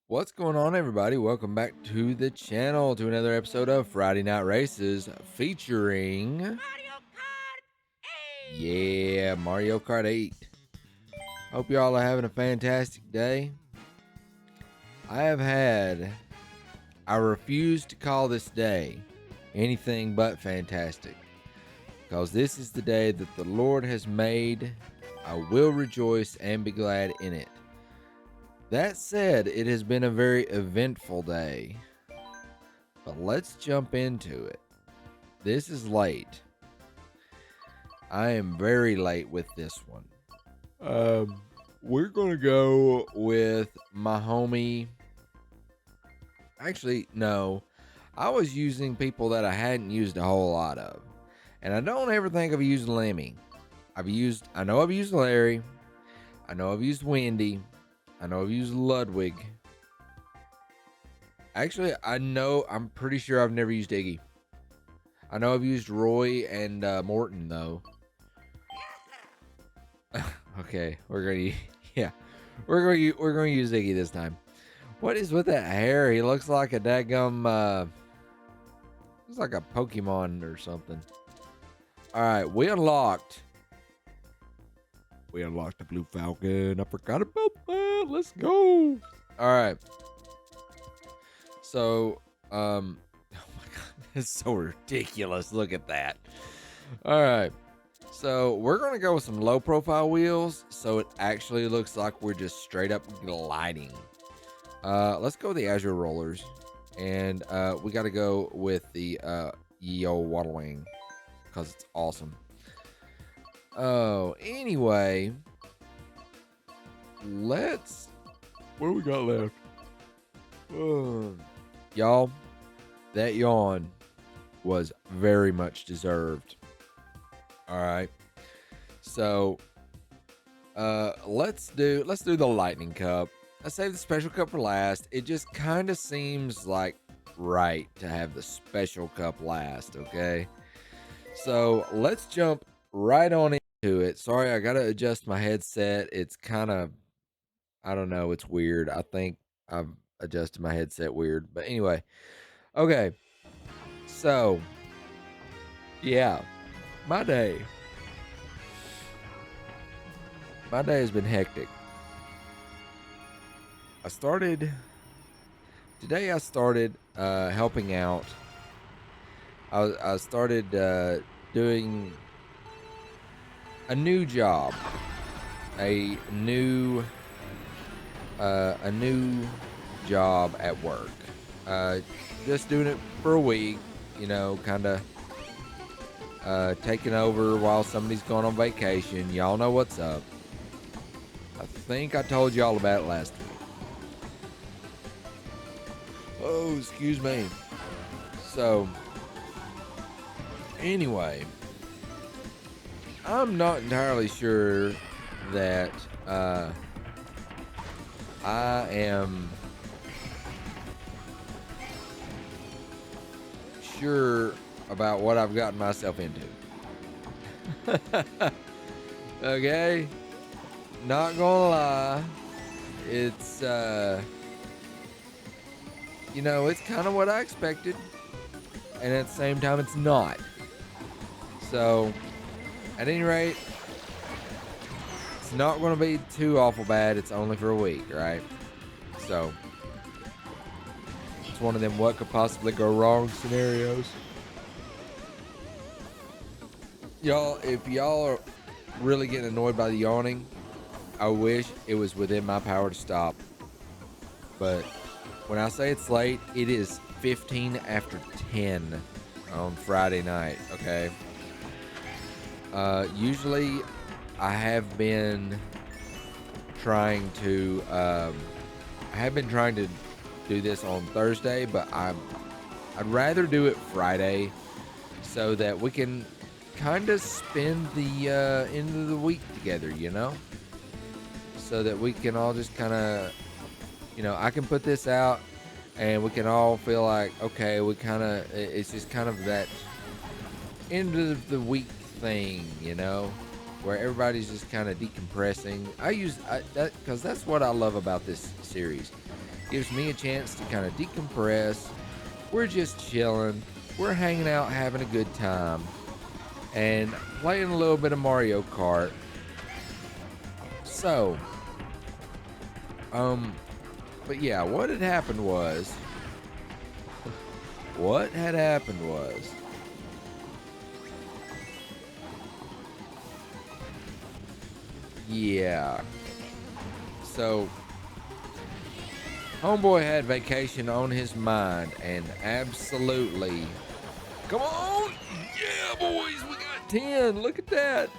What's going on, everybody? Welcome back to the channel to another episode of Friday Night Races featuring Mario Kart 8! Mario Kart 8. Hope y'all are having a fantastic day. I refuse to call this day anything but fantastic, because this is the day that the Lord has made. I will rejoice and be glad in it. That said, it has been a very eventful day, but let's jump into it. This is late. I am very late with this one. We're gonna go with my homie. Actually, no. I was using people that I hadn't used a whole lot of. And I don't ever think I've used Lemmy. I know I've used Larry. I know I've used Wendy. I know I've used Ludwig. Actually, I'm pretty sure I've never used Iggy. I know I've used Roy and Morton though. Okay, we're gonna use Iggy this time. What is with that hair? He looks like a daggum looks like a Pokemon or something. All right, we unlocked the Blue Falcon. I forgot about that. Let's go. All right. So, oh my god, it's so ridiculous. Look at that. All right. So we're going to go with some low profile wheels, so it actually looks like we're just straight up gliding. Let's go with the Azure rollers, and we got to go with the devaluing because it's awesome. Oh, anyway, what do we got left? Y'all, that yawn was very much deserved. All right. So let's do the lightning cup. I saved the special cup for last. It just kind of seems like right to have the special cup last, okay? So let's jump right on into it. Sorry, I gotta adjust my headset. It's kind of, I don't know, it's weird. I think I've adjusted my headset weird. But anyway, okay. So yeah, my day. My day has been hectic. Today I started helping out. I started doing a new job, a new job at work. Just doing it for a week, kind of taking over while somebody's gone on vacation. Y'all know what's up. I think I told y'all about it last week. Oh, excuse me. So, anyway, I'm not entirely sure that I am sure about what I've gotten myself into. Okay? Not gonna lie. It's it's kind of what I expected, and at the same time it's not. So at any rate, it's not going to be too awful bad. It's only for a week, right? So it's one of them what could possibly go wrong scenarios. Y'all, if y'all are really getting annoyed by the yawning, I wish it was within my power to stop. But when I say it's late, it is 15 after 10 on Friday night, okay? Usually I have been trying to do this on Thursday, but I'd rather do it Friday so that we can kind of spend the end of the week together, so that we can all just kind of, I can put this out and we can all feel like, okay, it's just kind of that end of the week thing, where everybody's just kind of decompressing. Because that's what I love about this series. Gives me a chance to kind of decompress. We're just chilling. We're hanging out, having a good time, and playing a little bit of Mario Kart. So, but yeah, what had happened was, yeah. So, homeboy had vacation on his mind, and absolutely, come on, yeah, boys, we got 10. Look at that.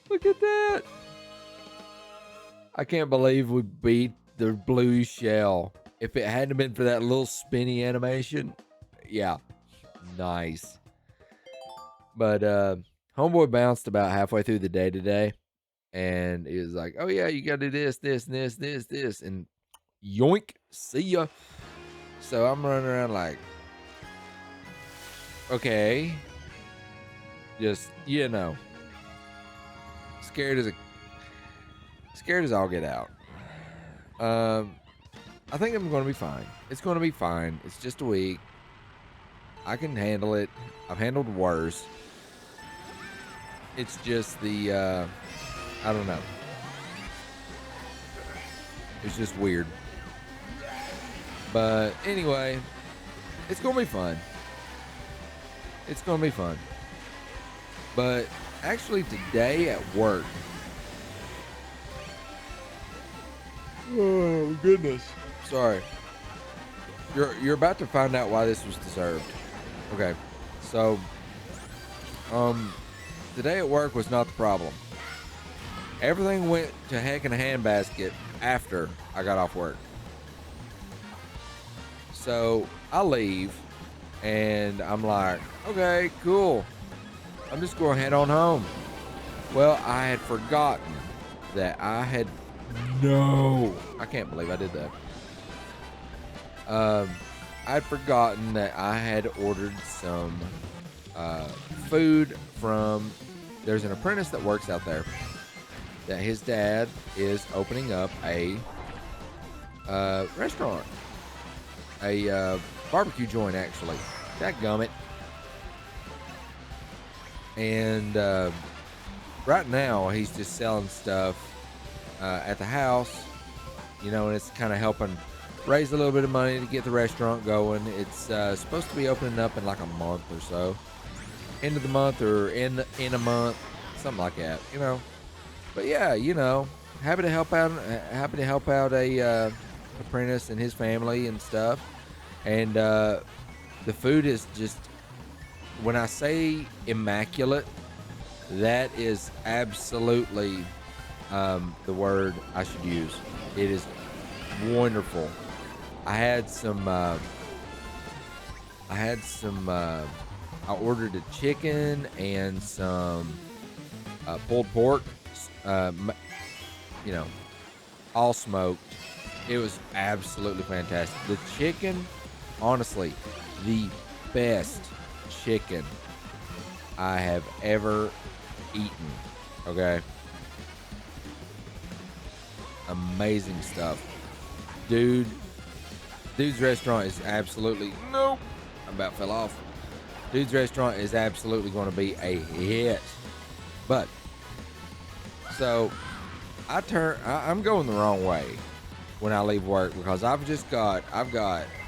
Look at that. I can't believe we beat the blue shell. If it hadn't been for that little spinny animation, yeah, nice. But homeboy bounced about halfway through the day today, and he was like, "Oh yeah, you got to do this, this, and this, this," and yoink, see ya. So I'm running around like, okay, just scared as a scared as all get out. I think I'm going to be fine. It's going to be fine. It's just a week. I can handle it. I've handled worse. It's just the I don't know. It's just weird. But anyway, it's gonna be fun. It's gonna be fun. But actually today at work. Oh goodness. Sorry. You're about to find out why this was deserved. Okay. So today at work was not the problem. Everything went to heck in a handbasket after I got off work. So I leave and I'm like, okay, cool. I'm just going to head on home. Well, I had forgotten that I can't believe I did that. I'd forgotten that I had ordered some food from, there's an apprentice that works out there that his dad is opening up a restaurant, a barbecue joint actually. Dadgummit. And right now he's just selling stuff at the house, and it's kind of helping raise a little bit of money to get the restaurant going. It's supposed to be opening up in like a month or so, end of the month or in a month, something like that, But yeah, happy to help out. Happy to help out a apprentice and his family and stuff. And the food is just, when I say immaculate, that is absolutely the word I should use. It is wonderful. I had some. I ordered a chicken and some pulled pork. All smoked. It was absolutely fantastic. The chicken, honestly, the best chicken I have ever eaten. Okay. Amazing stuff. Dude's restaurant is absolutely, nope, I about fell off. Dude's restaurant is absolutely going to be a hit. But, so, I'm going the wrong way when I leave work because I've got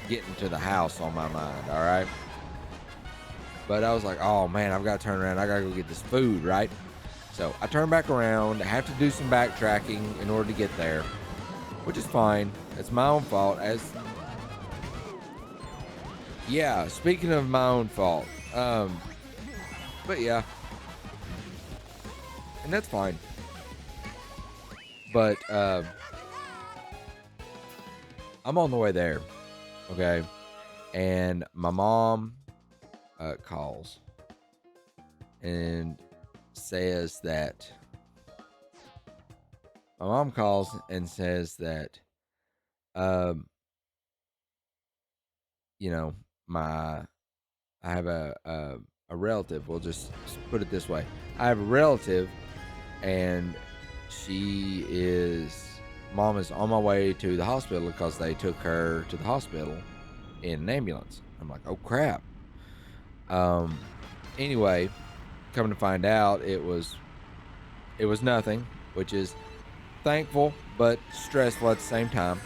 getting to the house on my mind, all right? But I was like, oh man, I've got to turn around. I got to go get this food, right? So I turn back around. I have to do some backtracking in order to get there, which is fine. It's my own fault. Yeah, speaking of my own fault. But yeah. And that's fine. But I'm on the way there. Okay. And my mom calls and says that um my I have a relative. We'll just put it this way. I have a relative, and she is Mom is on my way to the hospital because they took her to the hospital in an ambulance. I'm like, oh crap. Anyway, coming to find out, it was nothing, which is thankful but stressful at the same time.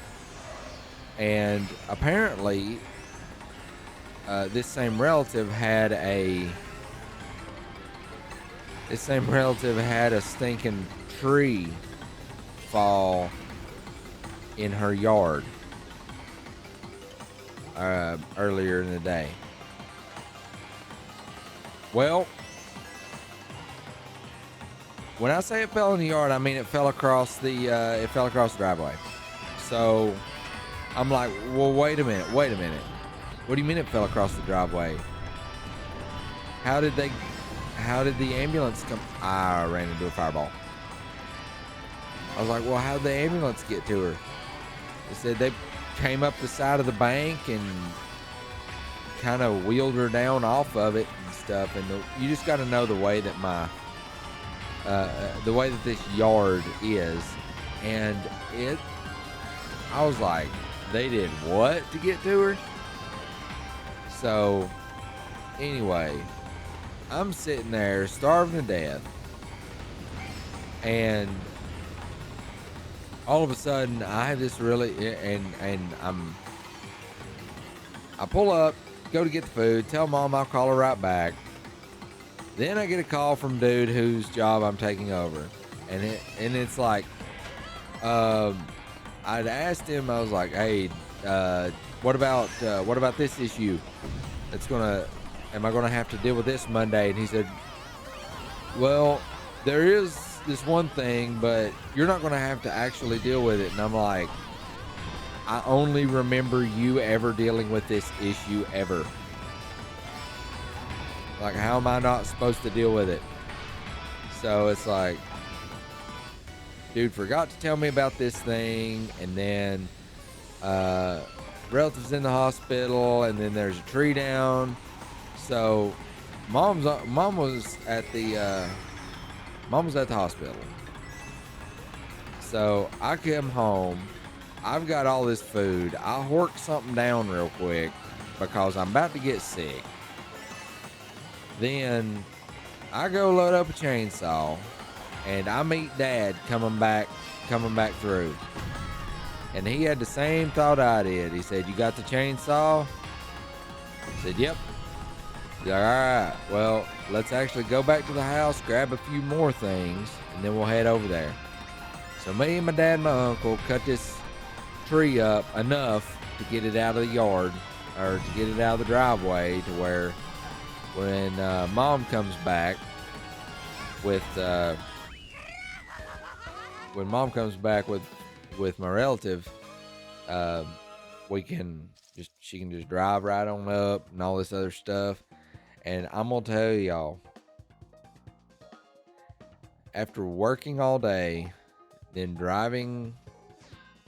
And apparently, this same relative had a stinking tree fall in her yard earlier in the day. Well, when I say it fell in the yard, I mean it fell across the driveway. So I'm like, well, wait a minute. What do you mean it fell across the driveway? How did the ambulance come? I ran into a fireball. I was like, well, how did the ambulance get to her? They said they came up the side of the bank and kind of wheeled her down off of it and stuff. And you just got to know the way that the way that this yard is. And I was like, they did what to get to her? So anyway, I'm sitting there starving to death, and all of a sudden I have this I pull up, go to get the food, tell Mom I'll call her right back. Then I get a call from dude whose job I'm taking over, and it's like, I'd asked him, I was like, hey, what about this issue? Am I gonna have to deal with this Monday? And he said, well, there is this one thing, but you're not gonna have to actually deal with it. And I'm like, I only remember you ever dealing with this issue ever. Like, how am I not supposed to deal with it? So it's like, dude forgot to tell me about this thing, and then relatives in the hospital, and then there's a tree down. So mom was at the hospital. So I come home, I've got all this food, I hork something down real quick because I'm about to get sick. Then I go load up a chainsaw, and I meet Dad coming back through. And he had the same thought I did. He said, you got the chainsaw? I said, yep. He's like, all right, well, let's actually go back to the house, grab a few more things, and then we'll head over there. So me and my dad and my uncle cut this tree up enough to get it out of the yard, or to get it out of the driveway, to where when Mom comes back with my relative, she can just drive right on up and all this other stuff. And I'm gonna tell y'all, after working all day, then driving,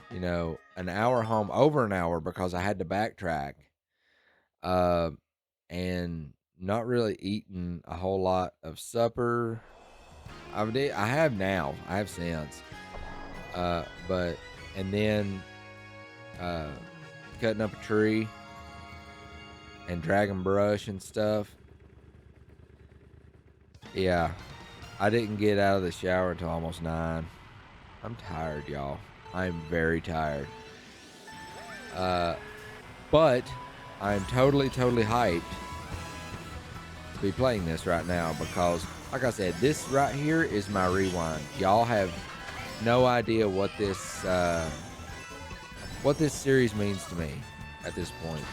an hour home, over an hour, because I had to backtrack, and not really eating a whole lot of supper. I have since, and then cutting up a tree and dragging brush and stuff. Yeah, I didn't get out of the shower until almost 9. I'm tired, y'all. I'm very tired. But I'm totally hyped to be playing this right now because, like I said, this right here is my rewind. Y'all have no idea what this series means to me at this point,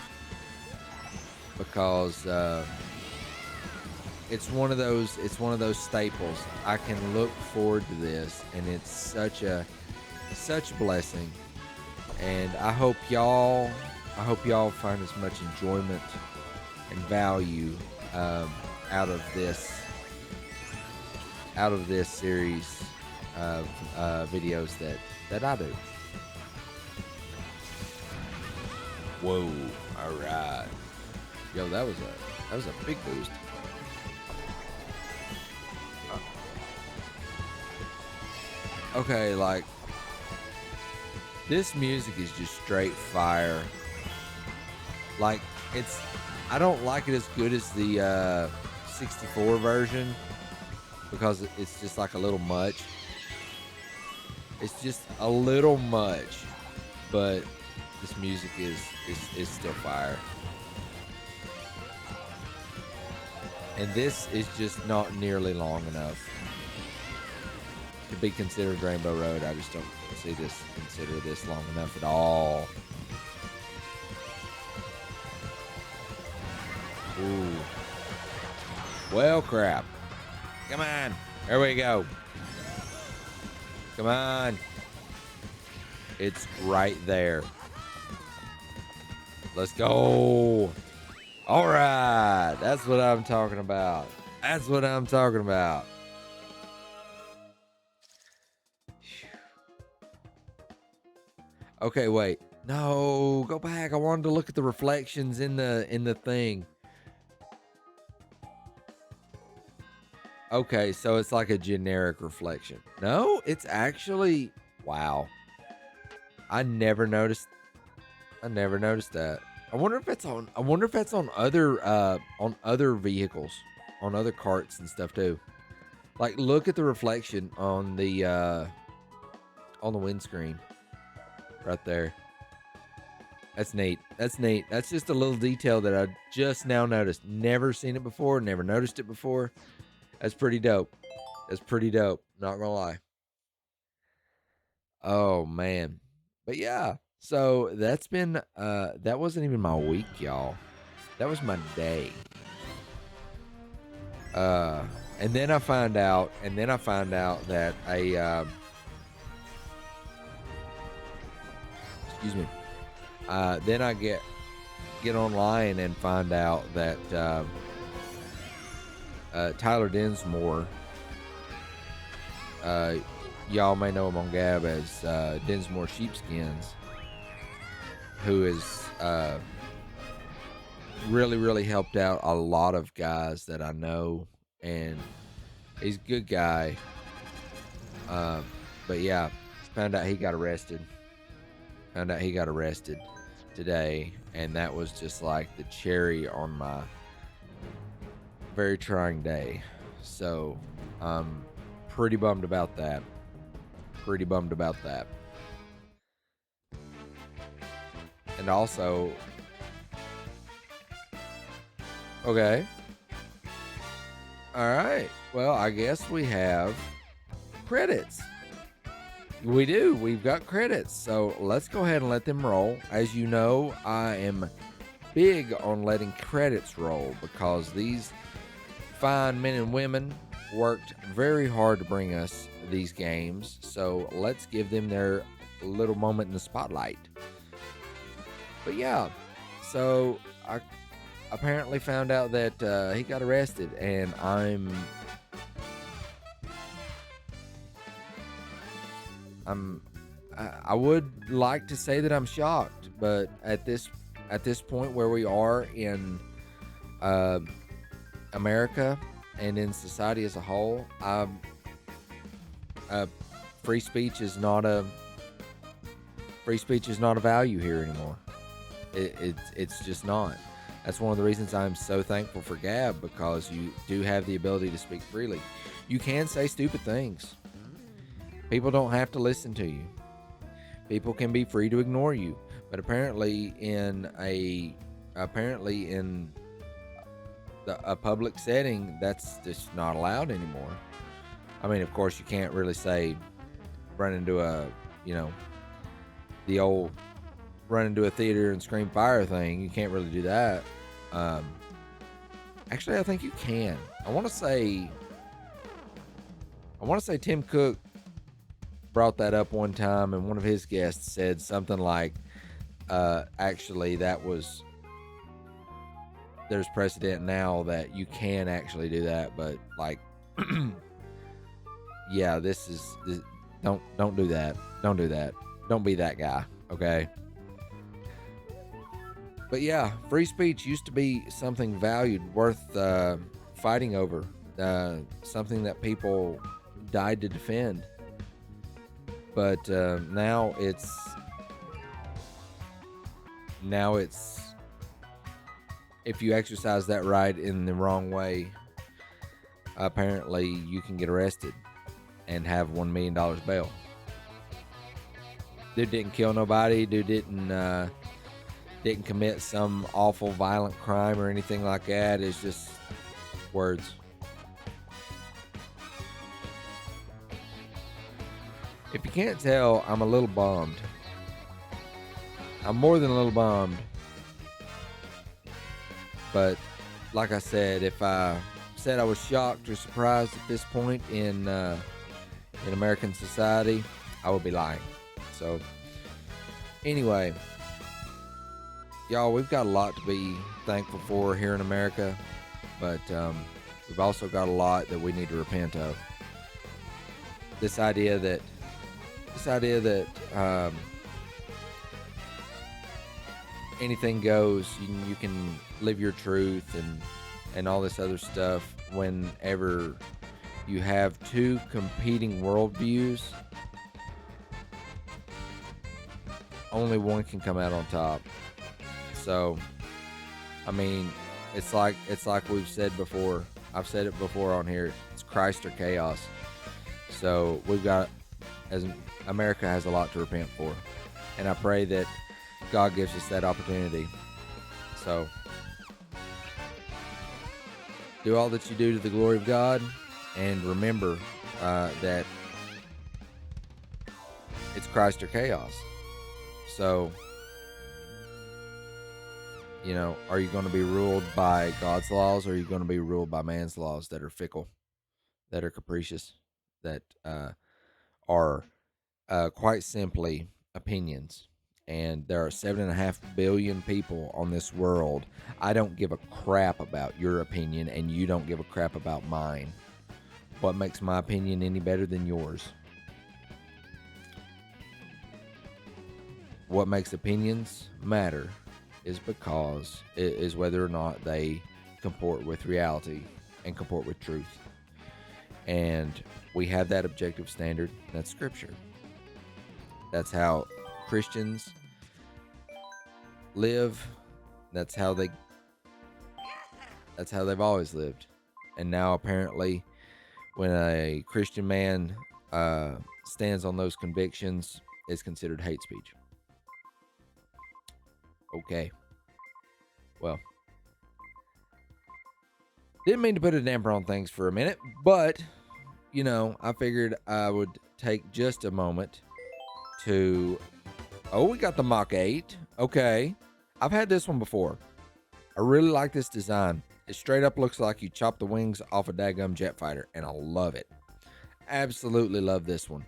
because it's one of those staples. I can look forward to this, and it's such a blessing. And I hope y'all find as much enjoyment and value out of this series of videos that I do. Whoa! All right, yo, that was a big boost. Okay, like, This music is just straight fire. Like, it's, I don't like it as good as the 64 version because it's just like a little much. It's just a little much, but this music is still fire. And this is just not nearly long enough to be considered Rainbow Road. I just don't consider this long enough at all. Ooh. Well, crap. Come on. There we go. Come on. It's right there. Let's go. All right. That's what I'm talking about. That's what I'm talking about. Okay, wait. No, go back. I wanted to look at the reflections in the thing. Okay, so it's like a generic reflection. No, it's actually, wow. I never noticed that. I wonder if that's on other vehicles, on other carts and stuff too. Like, look at the reflection on the windscreen right there. That's neat. That's neat. That's just a little detail that I just now noticed. Never seen it before, never noticed it before. That's pretty dope. That's pretty dope. Not gonna lie. Oh man. But yeah. So that's been that wasn't even my week, y'all. That was my day. And then I find out that excuse me. Then I get online and find out that Tyler Dinsmore, y'all may know him on Gab as Dinsmore Sheepskins, who has really helped out a lot of guys that I know, and he's a good guy. But yeah, found out he got arrested today, and that was just like the cherry on my very trying day. So I'm pretty bummed about that. And also, okay. All right. Well, I guess we have credits. We do. We've got credits. So let's go ahead and let them roll. As you know, I am big on letting credits roll because these fine men and women worked very hard to bring us these games. So let's give them their little moment in the spotlight. But yeah, so I apparently found out that he got arrested, and I would like to say that I'm shocked, but at this point where we are in America and in society as a whole, free speech is not a value here anymore. It's just not. That's one of the reasons I'm so thankful for Gab, because you do have the ability to speak freely. You can say stupid things. People don't have to listen to you. People can be free to ignore you. But apparently in a public setting, that's just not allowed anymore. I mean, of course, you can't really say run into a theater and scream fire thing. You can't really do that. Actually, I think you can. I want to say Tim Cook brought that up one time, and one of his guests said something like, actually, there's precedent now that you can actually do that, but like, yeah, don't do that. Don't do that. Don't be that guy. Okay. But yeah, free speech used to be something valued, worth fighting over, something that people died to defend. But now it's now it's, if you exercise that right in the wrong way, apparently you can get arrested and have $1 million bail. Dude didn't kill nobody. Dude didn't commit some awful violent crime or anything like that. It's just words. If you can't tell, I'm a little bummed. I'm more than a little bummed. But like I said, if I said I was shocked or surprised at this point in American society, I would be lying. So anyway, y'all, we've got a lot to be thankful for here in America, but we've also got a lot that we need to repent of. This idea that anything goes, you can live your truth and all this other stuff. Whenever you have two competing worldviews, only one can come out on top. So, I mean, it's like we've said before. I've said it before on here. It's Christ or chaos. So as America has a lot to repent for, and I pray that God gives us that opportunity. So, do all that you do to the glory of God, and remember that it's Christ or chaos. So, are you going to be ruled by God's laws, or are you going to be ruled by man's laws that are fickle, that are capricious, that are quite simply opinions? And there are 7.5 billion people on this world. I don't give a crap about your opinion, and you don't give a crap about mine. What makes my opinion any better than yours? What makes opinions matter is whether or not they comport with reality and comport with truth. And we have that objective standard. That's Scripture. That's how Christians live. That's how they've always lived. And now apparently, when a Christian man stands on those convictions, it's considered hate speech. Okay. Well, didn't mean to put a damper on things for a minute, but I figured I would take just a moment to. Oh, we got the Mach 8. Okay. I've had this one before. I really like this design. It straight up looks like you chop the wings off a daggum jet fighter, and I love it. Absolutely love this one.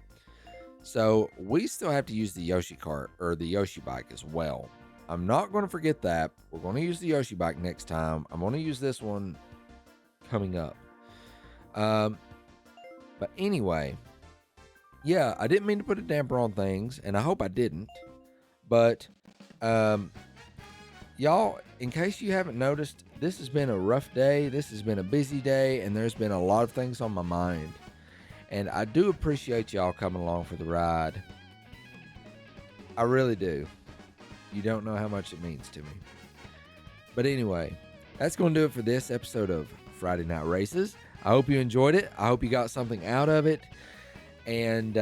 So we still have to use the Yoshi cart or the Yoshi bike as well. I'm not going to forget that. We're going to use the Yoshi bike next time. I'm going to use this one coming up. But anyway, yeah, I didn't mean to put a damper on things, and I hope I didn't. But y'all, in case you haven't noticed, this has been a rough day. This has been a busy day, and there's been a lot of things on my mind. And I do appreciate y'all coming along for the ride. I really do. You don't know how much it means to me. But anyway, that's going to do it for this episode of Friday Night Races. I hope you enjoyed it. I hope you got something out of it. And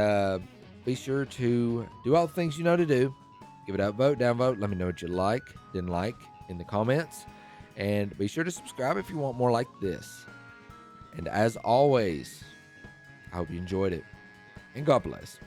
be sure to do all the things you know to do. Give it up, vote, downvote. Let me know what you like, didn't like in the comments. And be sure to subscribe if you want more like this. And as always, I hope you enjoyed it. And God bless.